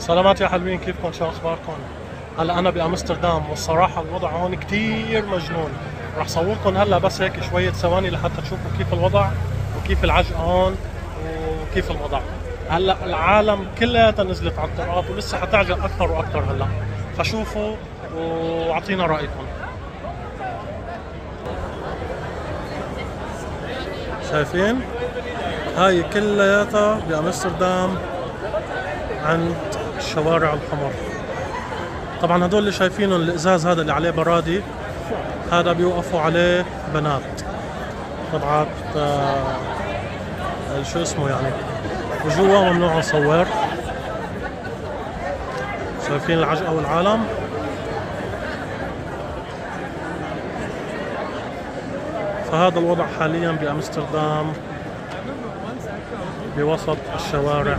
سلامات يا حلوين، كيفكم؟ شو اخباركم؟ هلا انا بامستردام والصراحه الوضع هون كتير مجنون. راح صوركم هلا بس هيك شويه ثواني لحتى تشوفوا كيف الوضع وكيف العجقه هون وكيف الوضع. هلا العالم كلها نزلت على الطرقات ولسه حتعجق اكثر واكثر هلا، فشوفوا واعطينا رايكم. شايفين؟ هاي كلياتها بامستردام عند الشوارع الحمر. طبعا هدول اللي شايفينهم الازاز هذا اللي عليه برادي، هذا بيوقفوا عليه بنات تبعت شو اسمه يعني، وجوا ممنوع نصور. شايفين العجقة والعالم. فهذا الوضع حاليا بامستردام بوسط الشوارع.